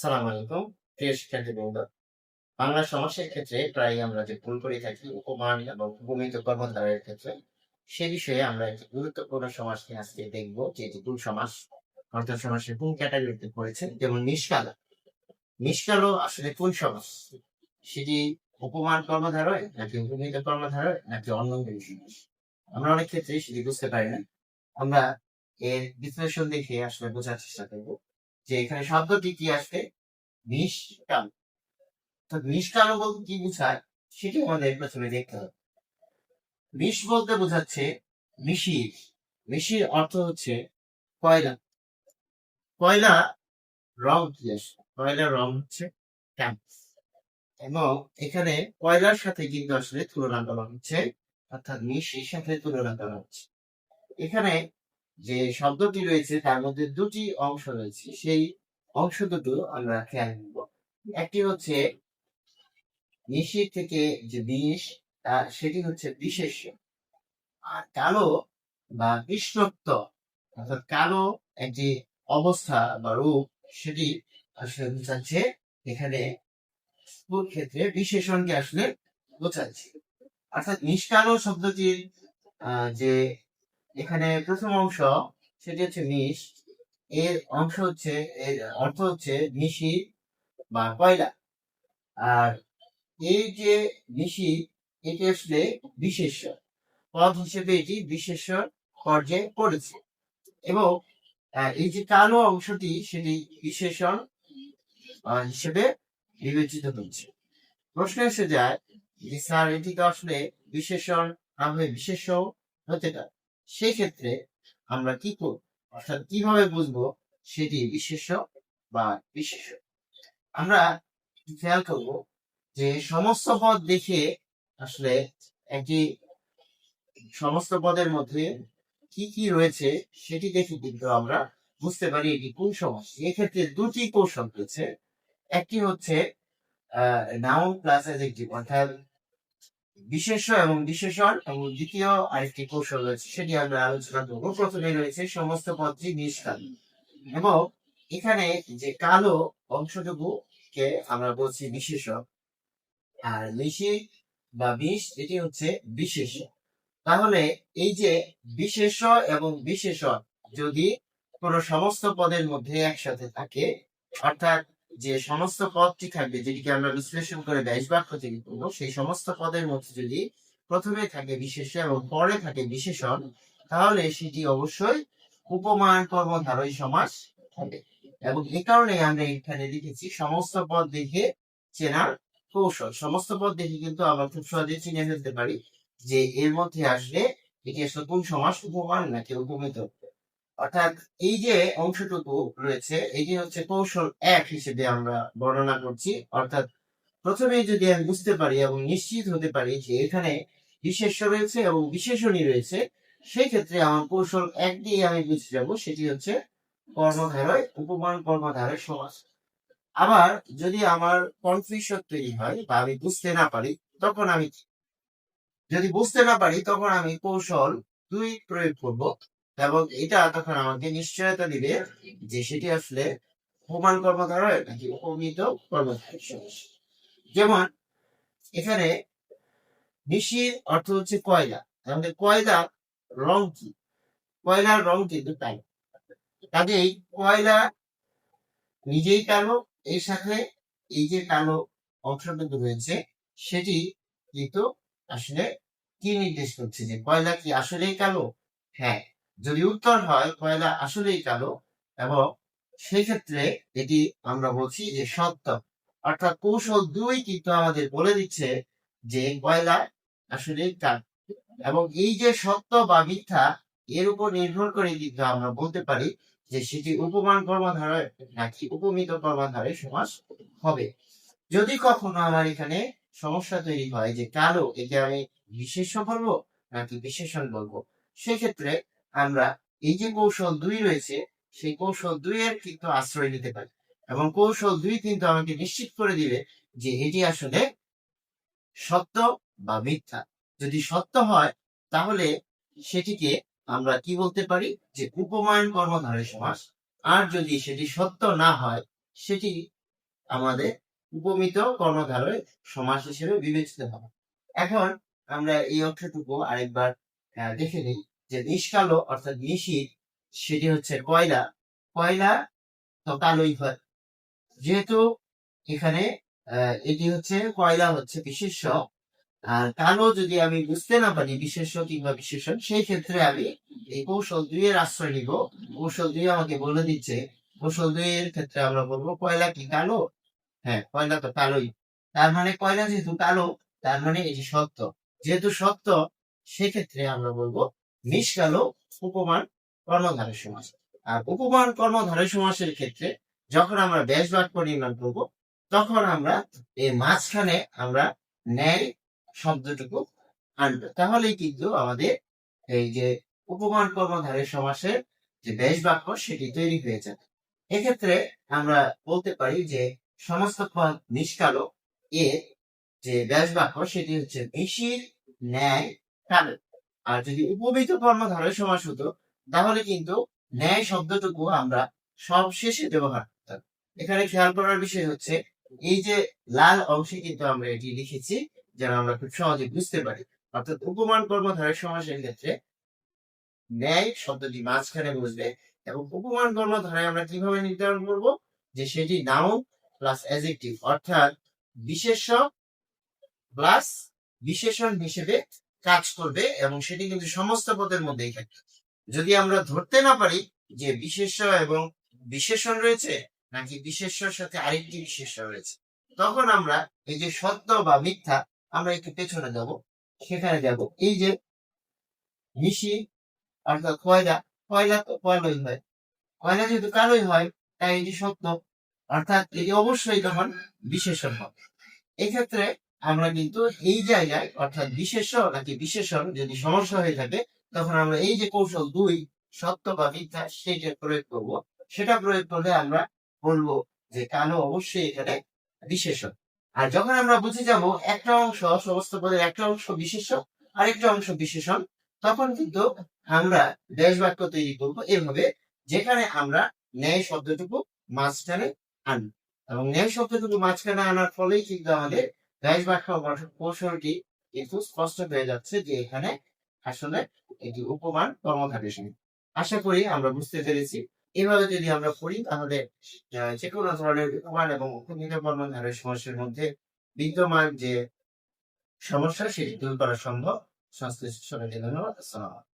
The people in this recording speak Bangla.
সালাম আলাইকুম। প্রিয় শিক্ষার্থীবৃন্দ, বাংলা সমাসের ক্ষেত্রে প্রায় আমরা যে ভুল করে থাকি উপমান এবং উপমিত কর্মধারয়ের ক্ষেত্রে, সে বিষয়ে আমরা একটি গুরুত্বপূর্ণ সমাস নিয়ে আজকে দেখব, যে এটি ভুল সমাস অর্থাৎ সমাসের কোন ক্যাটাগরিতে পড়েছে। যেমন নিষ্কালা। নিষ্কালো আসলে কোন সমাস? সেটি উপমান কর্মধারয় নাকি উপমিত কর্মধারয় নাকি অন্য কোনো সমাস? আমরা অনেক ক্ষেত্রে সেটি বুঝতে পারি না। আমরা এর বিশ্লেষণ দেখে আসলে বোঝার চেষ্টা করব যে এখানে শব্দটি কি আসবে। নিষ্কাল। তো নিষ্কালো বলতে কি বোঝায় সেটি আমাদের প্রথমে দেখতে হবে। নিশ বলতে বোঝাচ্ছে মিশির। মিশির অর্থ হচ্ছে কয়লা। কয়লা রং কি আসে? কয়লার রং হচ্ছে ট্যাঙ্ক। এবং এখানে কয়লার সাথে কিন্তু আসলে তুলনা করা হচ্ছে, অর্থাৎ মিশির সাথে তুলনা করা হচ্ছে। এখানে যে শব্দটি রয়েছে তার মধ্যে দুটি অংশ রয়েছে, সেই অংশ দুটো আমরা খেয়াল করব। একটি হচ্ছে নিশির থেকে যে বিষ, সেটি হচ্ছে বিশেষ্য। আর কালো বা কৃষ্ণত্ব, অর্থাৎ কালো একটি অবস্থা বা রূপ, সেটি আসলে বোঝাচ্ছে এখানে ক্ষেত্রে বিশেষণকে আসলে বোঝাচ্ছে। অর্থাৎ নিষ্কালো শব্দটির যে এখানে প্রথম অংশ, সেটি হচ্ছে নিশ। এর অংশ হচ্ছে, এর অর্থ হচ্ছে নিশি বা কয়লা। আর এই যে নিশি, এটি আসলে বিশেষ্য পদ হিসেবে এটি বিশেষ্য পর্যায়ে পড়েছে। এবং এই যে কালো অংশটি সেটি বিশেষণ হিসেবে বিবেচিত হচ্ছে। প্রশ্ন এসে যায় যে স্যার, এটি তো আসলে বিশেষণ না হয়ে বিশেষ্য হতে পারে, সেই ক্ষেত্রে আমরা কি করব, অর্থাৎ কিভাবে বুঝবো সেটি বিশেষ্য বা বিশেষ্য? আমরা খেয়াল করব যে সমস্ত পদ দেখে আসলে একটি সমস্ত পদের মধ্যে কি কি রয়েছে সেটি দেখে কিন্তু আমরা বুঝতে পারি এটি কোন সমাস। এক্ষেত্রে দুটি কৌশল রয়েছে। একটি হচ্ছে নাউন প্লাস অ্যাডজেক্টিভ, অর্থাৎ বিশেষ্য এবং বিশেষণ, এবং দ্বিতীয় আরেকটি কৌশল রয়েছে, সেটি আমরা আলোচনা করবো। প্রথমে রয়েছে সমস্ত পদটি নিষ্কাল। এবং এখানে যে কালো অংশটুকু কে আমরা বলছি বিশেষ্য, আর মিশি বা বিষ এটি হচ্ছে বিশেষ্য। তাহলে এই যে বিশেষ্য এবং বিশেষণ যদি কোনো সমস্ত পদের মধ্যে একসাথে থাকে, অর্থাৎ যে সমস্ত পদটি থাকবে যেটিকে আমরা বিশ্লেষণ করে ব্যাস বাক্য তৈরি করবো, সেই সমস্ত পদের মধ্যে যদি প্রথমে থাকে বিশেষ্য এবং পরে থাকে বিশেষণ, তাহলে সেটি অবশ্যই উপমান কর্মধারয় সমাস হবে। এবং এই কারণে আমরা এখানে লিখেছি সমস্ত পদ দেখে চেনার কৌশল। সমস্ত পদ দেখে কিন্তু আমরা খুব সহজে চিনে ফেলতে পারি যে এর মধ্যে আসলে এটি আসলে কোন সমাস, উপমান নাকি উপমিত। অর্থাৎ এই যে অংশটুকু রয়েছে এটি হচ্ছে কৌশল 1 হিসেবে আমরা বর্ণনা করছি। অর্থাৎ প্রথমে যদি আমি বুঝতে পারি এবং নিশ্চিত হতে পারি যে এখানে বিশেষ্য রয়েছে এবং বিশেষণী রয়েছে, সেই ক্ষেত্রে আমার কৌশল 1 দিয়ে আমি বুঝে যাব সেটি হচ্ছে কর্মধারয় উপমান কর্মধারয় সমাস। আবার যদি আমার কনফিউশন তৈরি হয় বা আমি বুঝতে না পারি, তখন আমি তখন আমি কৌশল 2 প্রয়োগ করব। এবং এটা তখন আমাকে নিশ্চয়তা দিবে যে সেটি আসলে উপমান কর্মধারয় নাকি উপমিত কর্মধারয় সমাস। যেমন এখানে নিশির অর্থ হচ্ছে কয়লা। আমাদের কয়লার রং কি? কয়লার রং কিন্তু কালো। কাজেই কয়লা নিজেই কালো, এর সাথে এই যে কালো অংশটুকু রয়েছে সেটি কিন্তু আসলে কি নির্দেশ করছে, যে কয়লা কি আসলেই কালো? হ্যাঁ, যদি উত্তর হয় কয়লা আসলেই কালো, এবং সেই ক্ষেত্রে এটি আমরা বলছি যে সত্য। অর্থাৎ কৌশল 2 কিন্তু আমাদের বলে দিচ্ছে যে কয়লা আসলেই কালো। এবং এই যে সত্য বা মিথ্যা, এর উপর নির্ভর করে কিন্তু আমরা বলতে পারি যে সেটি উপমান কর্মধারয় নাকি উপমিত কর্মধারয় সমাস হবে। যদি কখনো আমার এখানে সমস্যা তৈরি হয় যে কালো, একে আমি বিশেষ্য বলবো নাকি বিশেষণ বলবো, সেক্ষেত্রে আমরা এই যে কৌশল 2 রয়েছে সেই কৌশল 2 এর কিন্তু আশ্রয় নিতে পারি। এবং কৌশল 2 কিন্তু আমাকে নিশ্চিত করে দিবে যে এটি আসলে সত্য বা মিথ্যা। যদি সত্য হয় তাহলে সেটিকে আমরা কি বলতে পারি, যে উপমান কর্মধারয় সমাস। আর যদি সেটি সত্য না হয়, সেটি আমাদের উপমিত কর্মধারয় সমাস হিসেবে বিবেচিত হবে। এখন আমরা এই অংশটুকু আরেকবার দেখে নিই যে নিষ্কালো অর্থাৎ নিশীথ সেটি হচ্ছে কয়লা। কয়লা তো কালোই হয়, যেহেতু এখানে এটি হচ্ছে কয়লা হচ্ছে বিশেষ্য, আর কালো যদি আমি বুঝতে না পারি বিশেষ্য কিংবা বিশেষণ, সেই ক্ষেত্রে আমি এই কৌশল 2 এর আশ্রয় নিব। কৌশল 2 আমাকে বলে দিচ্ছে, কৌশল 2 এর ক্ষেত্রে আমরা বলবো কয়লা কি কালো? হ্যাঁ, কয়লা তো কালোই। তার মানে কয়লা যেহেতু কালো, তার মানে এটি সত্য। যেহেতু সত্য, সেক্ষেত্রে আমরা বলবো নিষ্কালো উপমান কর্মধারয় সমাস। আর উপমান কর্মধারয় সমাসের ক্ষেত্রে যখন আমরা ব্যাস বাক্য নির্মাণ করব, তখন আমরা এর মাঝখানে আমরা ন্যায় শব্দটুকু আনবো। তাহলেই কিন্তু আমাদের এই যে উপমান কর্মধারয় সমাসের যে ব্যাস বাক্য সেটি তৈরি হয়ে যাবে। এক্ষেত্রে আমরা বলতে পারি যে সমস্ত ফল নিষ্কালো এর যে ব্যাস বাক্য সেটি হচ্ছে মিশির ন্যায় কালো। আর যদি উপমিত কর্মধারয় সমাস হতো, তাহলে কিন্তু ন্যায় শব্দটুকু আমরা সব শেষে ব্যবহার করতাম। এখানে খেয়াল করার বিষয় হচ্ছে এই যে লাল অংশে কিন্তু আমরা এটি লিখেছি যেন আমরা খুব সহজে বুঝতে পারি। অর্থাৎ উপমান কর্মধারয় সমাসের ক্ষেত্রে ন্যায় শব্দটি মাঝখানে বসবে এবং উপমান কর্মধারায় আমরা কিভাবে নির্ধারণ করব যে সেটি নাউন প্লাস অ্যাডজেক্টিভ অর্থাৎ বিশেষ্য প্লাস বিশেষণ হিসেবে কাজ করবে এবং সেটি কিন্তু সমস্ত পদের মধ্যেই থাকবে। যদি আমরা ধরতে না পারি যে বিশেষ্য এবং বিশেষণ রয়েছে নাকি বিশেষ্যর সাথে আরেকটি বিশেষ্য রয়েছে, তখন আমরা এই যে সত্য বা মিথ্যা আমরা একটু পেছনে যাব, সেখানে যাব এই যে মিশি অর্থাৎ কয়লা, কয়লা তো কয়লাই হয়, কয়লা যেহেতু কালোই হয় তাই এটি সত্য, অর্থাৎ এটি অবশ্যই তখন বিশেষণ হবে। এক্ষেত্রে আমরা কিন্তু এই জায়গায় অর্থাৎ বিশেষ্য নাকি বিশেষণ যদি সমস্যা হয়ে থাকে, তখন আমরা এই যে কৌশল 2 সত্য বা মিথ্যা সেটা প্রয়োগ করব। সেটা প্রয়োগ করলে আমরা বলবো যে কালো অবশ্যই এখানে বিশেষণ। আর যখন আমরা বুঝে যাব একটা অংশ সমস্ত পদের একটা অংশ বিশেষ্য আর একটা অংশ বিশেষণ, তখন কিন্তু আমরা ব্যাস বাক্য তৈরি করব এভাবে, যেখানে আমরা ন্যায় শব্দটুকু মাঝখানে আনবো এবং ন্যায় শব্দটুকু মাঝখানে আনার ফলেই কিন্তু আমাদের ব্যাস বাক্য কৌশলটি কিন্তু স্পষ্ট হয়ে যাচ্ছে যে এখানে আসলে এটি উপমান কর্মধারয় সমাস। আশা করি আমরা বুঝতে পেরেছি। এভাবে যদি আমরা পড়ি তাহলে যে কোনো ধরনের উপমান এবং উপমিত কর্মধারয় সমাসের মধ্যে বিদ্যমান যে সমস্যা সেটি দূর করা সম্ভব। সংশ্লিষ্ট সবাইকে ধন্যবাদ। আসসালাম।